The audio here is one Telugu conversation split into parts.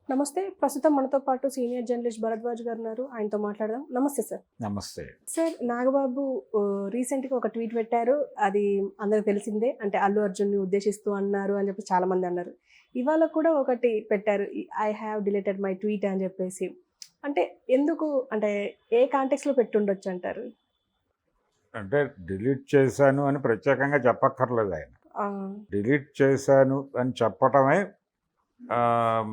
నమస్తే. ప్రస్తుతం మనతో పాటు సీనియర్ జర్నలిస్ట్ భరద్వాజ్ గారు ఉన్నారు. ఆయనతో మాట్లాడదాం. నమస్తే సార్. నమస్తే. సార్ నాగబాబు రీసెంట్‌గా ఒక ట్వీట్ పెట్టారు. అది అందరికి తెలిసిందే. అంటే అల్లు అర్జున్‌ని ఉద్దేశిస్తూ అన్నారు అని చెప్పి చాలామంది అన్నారు. ఇవాళ కూడా ఒకటి పెట్టారు. I have deleted my tweet అని చెప్పేసి. అంటే ఎందుకు అంటే ఏ కాంటెక్స్‌లో పెట్టుండొచ్చు అంటారు? అంటే డిలీట్ చేశాను అని ప్రత్యేకంగా చెప్పక్కర్లేదు ఆయన. ఆ! డిలీట్ చేశాను అని చెప్పటమే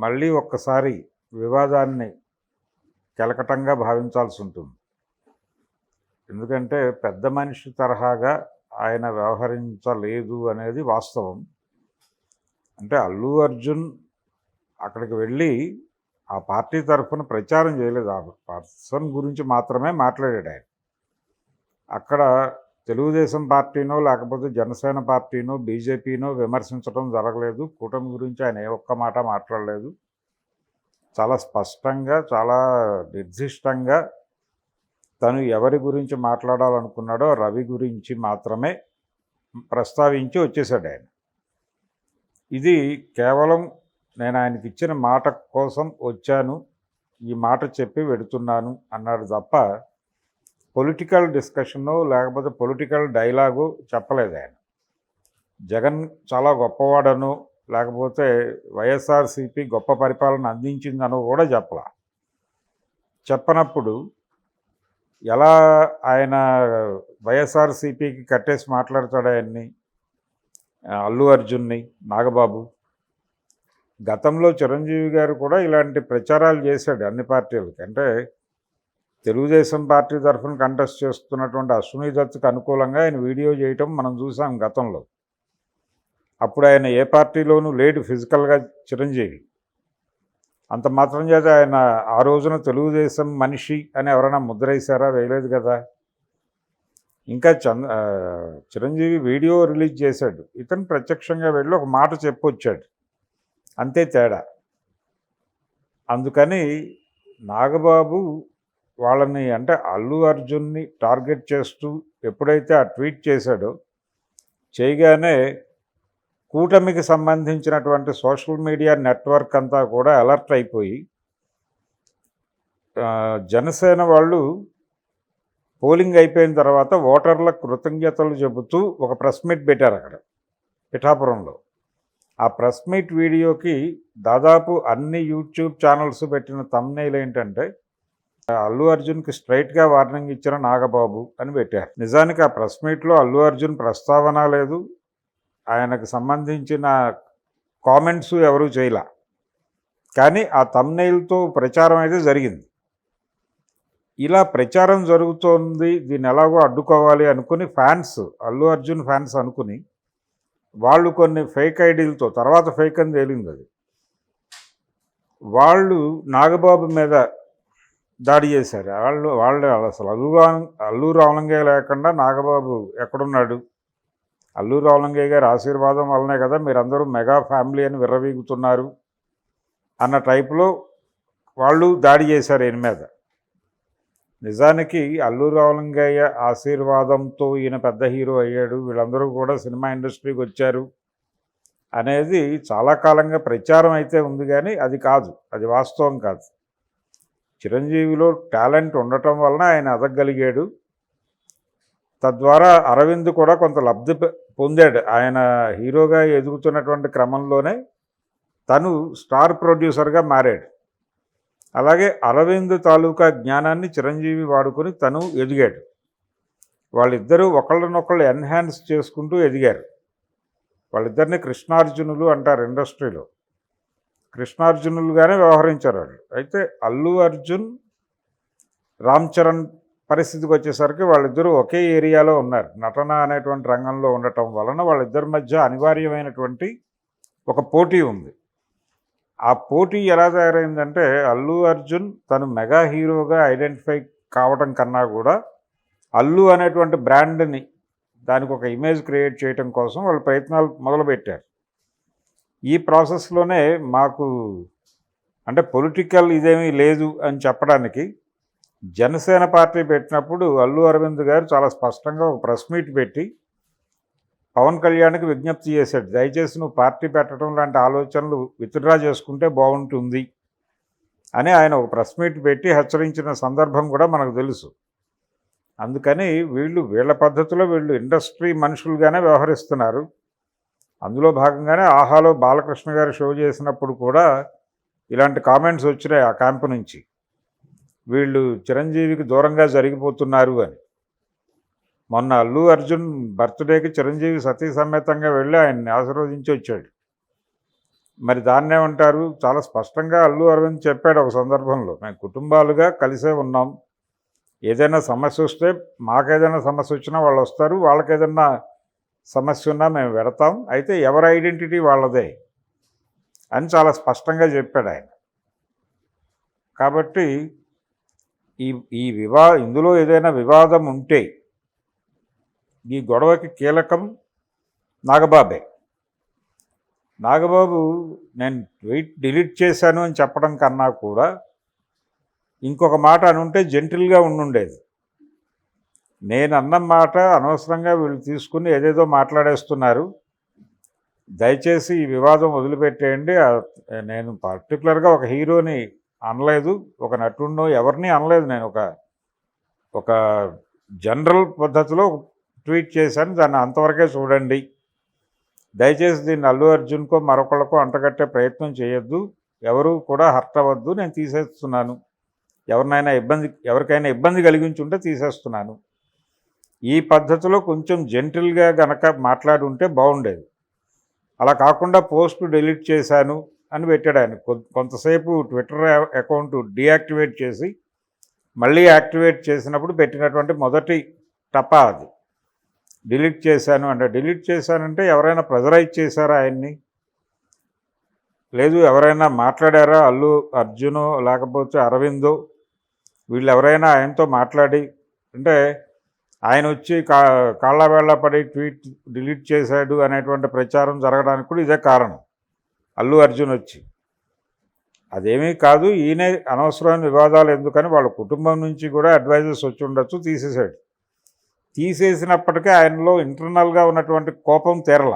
మళ్ళీ ఒక్కసారి వివాదాన్ని కెలకటంగా భావించాల్సి ఉంటుంది. ఎందుకంటే పెద్ద మనిషి తరహాగా ఆయన వ్యవహరించలేదు అనేది వాస్తవం. అంటే అల్లు అర్జున్ అక్కడికి వెళ్ళి ఆ పార్టీ తరఫున ప్రచారం చేయలేదు. ఆ పర్సన్ గురించి మాత్రమే మాట్లాడాడు ఆయన. అక్కడ తెలుగుదేశం పార్టీనో లేకపోతే జనసేన పార్టీనో బీజేపీనో విమర్శించడం జరగలేదు. కూటమి గురించి ఆయన ఏ ఒక్క మాట మాట్లాడలేదు. చాలా స్పష్టంగా చాలా నిర్దిష్టంగా తను ఎవరి గురించి మాట్లాడాలనుకున్నాడో రవి గురించి మాత్రమే ప్రస్తావించి వచ్చేసాడు ఆయన. ఇది కేవలం నేను ఆయనకి ఇచ్చిన మాట కోసం వచ్చాను, ఈ మాట చెప్పి వెడుతున్నాను అన్నాడు తప్ప పొలిటికల్ డిస్కషను లేకపోతే పొలిటికల్ డైలాగు చెప్పలేదు ఆయన. జగన్ చాలా గొప్పవాడను లేకపోతే వైఎస్ఆర్సీపీ గొప్ప పరిపాలన అందించిందనో కూడా చెప్పనప్పుడు ఎలా ఆయన వైఎస్ఆర్సీపీకి కట్టేసి మాట్లాడతాడు ఆయన్ని, అల్లు అర్జున్ని, నాగబాబు. గతంలో చిరంజీవి గారు కూడా ఇలాంటి ప్రచారాలు చేశాడు అన్ని పార్టీలకి. అంటే తెలుగుదేశం పార్టీ తరఫున కంటెస్ట్ చేస్తున్నటువంటి అశ్విని దత్తుకు అనుకూలంగా ఆయన వీడియో చేయటం మనం చూసాం గతంలో. అప్పుడు ఆయన ఏ పార్టీలోనూ లేడు ఫిజికల్గా చిరంజీవి. అంత మాత్రం చేత ఆయన ఆ రోజున తెలుగుదేశం మనిషి అని ఎవరైనా ముద్ర వేశారా? వేయలేదు కదా. ఇంకా చిరంజీవి వీడియో రిలీజ్ చేశాడు, ఇతను ప్రత్యక్షంగా వెళ్ళి ఒక మాట చెప్పొచ్చాడు, అంతే తేడా. అందుకని నాగబాబు వాళ్ళని అంటే అల్లు అర్జున్ని టార్గెట్ చేస్తూ ఎప్పుడైతే ఆ ట్వీట్ చేశాడో చేయగానే కూటమికి సంబంధించినటువంటి సోషల్ మీడియా నెట్వర్క్ అంతా కూడా అలర్ట్ అయిపోయి జనసేన వాళ్ళు పోలింగ్ అయిపోయిన తర్వాత ఓటర్ల కృతజ్ఞతలు చెబుతూ ఒక ప్రెస్ మీట్ పెట్టారు అక్కడ పిఠాపురంలో. ఆ ప్రెస్ మీట్ వీడియోకి దాదాపు అన్ని యూట్యూబ్ ఛానల్స్ పెట్టిన థంబ్నెయిల్ ఏంటంటే అల్లు అర్జున్కి స్ట్రైట్గా వార్నింగ్ ఇచ్చిన నాగబాబు అని పెట్టారు. నిజానికి ఆ ప్రెస్ మీట్లో అల్లు అర్జున్ ప్రస్తావన లేదు, ఆయనకు సంబంధించిన కామెంట్స్ ఎవరూ చేయలే. కానీ ఆ థంబ్నెయిల్తో ప్రచారం అయితే జరిగింది. ఇలా ప్రచారం జరుగుతోంది, దీన్ని ఎలాగో అడ్డుకోవాలి అనుకుని ఫ్యాన్స్, అల్లు అర్జున్ ఫ్యాన్స్ అనుకుని వాళ్ళు కొన్ని ఫేక్ ఐడీలతో, తర్వాత ఫేక్ అని తేలింది అది, వాళ్ళు నాగబాబు మీద దాడి చేశారు. వాళ్ళు అసలు అల్లు రామలింగయ్య లేకుండా నాగబాబు ఎక్కడున్నాడు? అల్లు రామలింగయ్య గారి ఆశీర్వాదం వల్లనే కదా మీరందరూ మెగా ఫ్యామిలీ అని విర్రవీగుతున్నారు అన్న టైపులో వాళ్ళు దాడి చేశారు ఈయన మీద. నిజానికి అల్లు రామలింగయ్య ఆశీర్వాదంతో ఈయన పెద్ద హీరో అయ్యాడు, వీళ్ళందరూ కూడా సినిమా ఇండస్ట్రీకి వచ్చారు అనేది చాలా కాలంగా ప్రచారం అయితే ఉంది, కానీ అది కాదు, అది వాస్తవం కాదు. చిరంజీవిలో టాలెంట్ ఉండటం వలన ఆయన ఎదగలిగాడు. తద్వారా అరవింద్ కూడా కొంత లబ్ధి పొందాడు. ఆయన హీరోగా ఎదుగుతున్నటువంటి క్రమంలోనే తను స్టార్ ప్రొడ్యూసర్గా మారాడు. అలాగే అరవింద్ తాలూకా జ్ఞానాన్ని చిరంజీవి వాడుకొని తను ఎదిగాడు. వాళ్ళిద్దరూ ఒకళ్ళనొకళ్ళు ఎన్హాన్స్ చేసుకుంటూ ఎదిగారు. వాళ్ళిద్దరిని కృష్ణార్జునులు అంటారు ఇండస్ట్రీలో. కృష్ణార్జునులుగానే వ్యవహరించారు వాళ్ళు. అయితే అల్లు అర్జున్, రామ్ చరణ్ పరిస్థితికి వచ్చేసరికి వాళ్ళిద్దరూ ఒకే ఏరియాలో ఉన్నారు. నటన అనేటువంటి రంగంలో ఉండటం వలన వాళ్ళిద్దరి మధ్య అనివార్యమైనటువంటి ఒక పోటీ ఉంది. ఆ పోటీ ఎలా తయారైందంటే అల్లు అర్జున్ తను మెగా హీరోగా ఐడెంటిఫై కావటం కన్నా కూడా అల్లు అనేటువంటి బ్రాండ్ని, దానికి ఒక ఇమేజ్ క్రియేట్ చేయడం కోసం వాళ్ళు ప్రయత్నాలు మొదలుపెట్టారు. ఈ ప్రాసెస్లోనే మాకు అంటే పొలిటికల్ ఇదేమీ లేదు అని చెప్పడానికి జనసేన పార్టీ పెట్టినప్పుడు అల్లు అరవింద్ గారు చాలా స్పష్టంగా ఒక ప్రెస్ మీట్ పెట్టి పవన్ కళ్యాణ్కి విజ్ఞప్తి చేశాడు, దయచేసి నువ్వు పార్టీ పెట్టడం లాంటి ఆలోచనలు విత్డ్రా చేసుకుంటే బాగుంటుంది అని ఆయన ఒక ప్రెస్ మీట్ పెట్టి హెచ్చరించిన సందర్భం కూడా మనకు తెలుసు. అందుకని వీళ్ళ పద్ధతిలో వీళ్ళు ఇండస్ట్రీ మనుషులుగానే వ్యవహరిస్తున్నారు. అందులో భాగంగానే ఆహాలో బాలకృష్ణ గారు షో చేసినప్పుడు కూడా ఇలాంటి కామెంట్స్ వచ్చినాయి ఆ క్యాంపు నుంచి. వీళ్ళు చిరంజీవికి దూరంగా జరిగిపోతున్నారు అని. మొన్న అల్లు అర్జున్ బర్త్డేకి చిరంజీవి సతీ సమేతంగా వెళ్ళి ఆయన్ని ఆశీర్వదించి వచ్చాడు. మరి దాన్నేమంటారు? చాలా స్పష్టంగా అల్లు అరవింద్ చెప్పాడు ఒక సందర్భంలో, మేము కుటుంబాలుగా కలిసే ఉన్నాం, ఏదైనా సమస్య వస్తే మాకేదైనా సమస్య వచ్చినా వాళ్ళు వస్తారు, వాళ్ళకేదన్నా సమస్య ఉన్నా మేము పెడతాం, అయితే ఎవరి ఐడెంటిటీ వాళ్ళదే అని చాలా స్పష్టంగా చెప్పాడు ఆయన. కాబట్టి ఈ ఇందులో ఏదైనా వివాదం ఉంటే ఈ గొడవకి కీలకం నాగబాబే. నాగబాబు నేను ట్వీట్ డిలీట్ చేశాను అని చెప్పడం కన్నా కూడా ఇంకొక మాట అనుంటే జెంటిల్గా ఉండుండేది. నేను అన్న మాట అనవసరంగా వీళ్ళు తీసుకుని ఏదేదో మాట్లాడేస్తున్నారు, దయచేసి ఈ వివాదం వదిలిపెట్టేయండి. నేను పర్టికులర్గా ఒక హీరోని అనలేదు, ఒక నటుడినో ఎవరిని అనలేదు, నేను ఒక జనరల్ పద్ధతిలో ట్వీట్ చేశాను, దాన్ని అంతవరకే చూడండి, దయచేసి దీన్ని అల్లు అర్జున్కో మరొకళ్ళకో అంటగట్టే ప్రయత్నం చేయొద్దు, ఎవరు కూడా హర్ట్ అవ్వద్దు, నేను తీసేస్తున్నాను, ఎవరికైనా ఇబ్బంది కలిగించి ఉంటే తీసేస్తున్నాను. ఈ పద్ధతిలో కొంచెం జెంటిల్గా గనక మాట్లాడి ఉంటే బాగుండేది. అలా కాకుండా పోస్ట్ డిలీట్ చేశాను అని పెట్టాడు ఆయన. కొంతసేపు ట్విట్టర్ అకౌంట్ డీయాక్టివేట్ చేసి మళ్ళీ యాక్టివేట్ చేసినప్పుడు పెట్టినటువంటి మొదటి టపా అది. డిలీట్ చేశాను అంటే, డిలీట్ చేశానంటే ఎవరైనా ప్రెజరైజ్ చేశారా ఆయన్ని? లేదు, ఎవరైనా మాట్లాడారా? అల్లు అర్జునో లేకపోతే అరవిందో వీళ్ళు ఎవరైనా ఆయనతో మాట్లాడి అంటే ఆయన వచ్చి కాళ్ళ వేళ్ళ పడి ట్వీట్ డిలీట్ చేశాడు అనేటువంటి ప్రచారం జరగడానికి కూడా ఇదే కారణం. అల్లు అర్జున్ వచ్చి అదేమీ కాదు, ఈయనే అనవసరమైన వివాదాలు ఎందుకని వాళ్ళ కుటుంబం నుంచి కూడా అడ్వైజర్స్ వచ్చి ఉండొచ్చు, తీసేశాడు. తీసేసినప్పటికీ ఆయనలో ఇంటర్నల్గా ఉన్నటువంటి కోపం తీరల.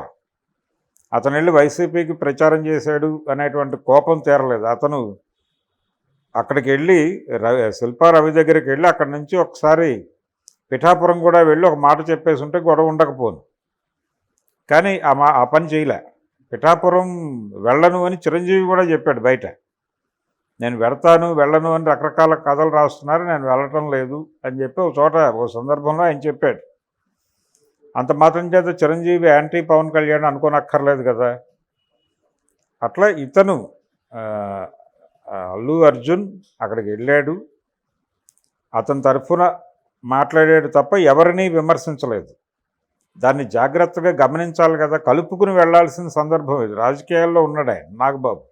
అతను వెళ్ళి వైసీపీకి ప్రచారం చేశాడు అనేటువంటి కోపం తీరలేదు. అతను అక్కడికి వెళ్ళి శిల్పా రవి దగ్గరికి వెళ్ళి అక్కడి నుంచి ఒకసారి పిఠాపురం కూడా వెళ్ళి ఒక మాట చెప్పేసి ఉంటే గొడవ ఉండకపోను. కానీ ఆ పని చేయలే. పిఠాపురం వెళ్ళను అని చిరంజీవి కూడా చెప్పాడు బయట, నేను వెళ్ళను అని రకరకాల కథలు రాస్తున్నారు, నేను వెళ్ళటం లేదు అని చెప్పి ఒక సందర్భంలో ఆయన చెప్పాడు. అంత మాత్రం చేత చిరంజీవి యాంటీ పవన్ కళ్యాణ్ అనుకోనక్కర్లేదు కదా. అట్లా ఇతను అల్లు అర్జున్ అక్కడికి వెళ్ళాడు, అతని తరఫున మాట్లాడాడు తప్ప ఎవరినీ విమర్శించలేదు. దాన్ని జాగ్రత్తగా గమనించాలి కదా, కలుపుకుని వెళ్లాల్సిన సందర్భం ఇది. రాజకీయాల్లో ఉన్నాడు ఆయన నాగబాబు.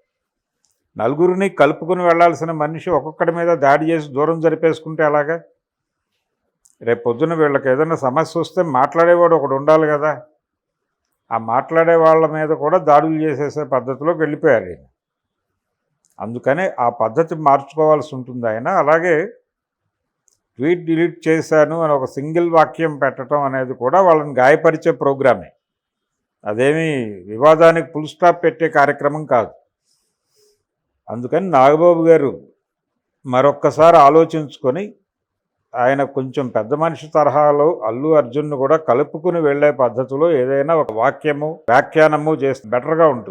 నలుగురిని కలుపుకుని వెళ్లాల్సిన మనిషి ఒక్కొక్కడి మీద దాడి చేసి దూరం జరిపేసుకుంటే అలాగా? రేపు పొద్దున వీళ్ళకి ఏదైనా సమస్య వస్తే మాట్లాడేవాడు ఒకడు ఉండాలి కదా. ఆ మాట్లాడే వాళ్ళ మీద కూడా దాడులు చేసేసే పద్ధతిలోకి వెళ్ళిపోయారు ఆయన. అందుకనే ఆ పద్ధతి మార్చుకోవాల్సి ఉంటుంది ఆయన. అలాగే ట్వీట్ డిలీట్ చేశాను అని ఒక సింగిల్ వాక్యం పెట్టడం అనేది కూడా వాళ్ళని గాయపరిచే ప్రోగ్రామే, అదేమీ వివాదానికి ఫుల్ స్టాప్ పెట్టే కార్యక్రమం కాదు. అందుకని నాగబాబు గారు మరొక్కసారి ఆలోచించుకొని ఆయన కొంచెం పెద్ద మనిషి తరహాలో అల్లు అర్జున్ను కూడా కలుపుకుని వెళ్ళే పద్ధతిలో ఏదైనా ఒక వాక్యము వ్యాఖ్యానము చేస్తే బెటర్గా ఉంటుంది.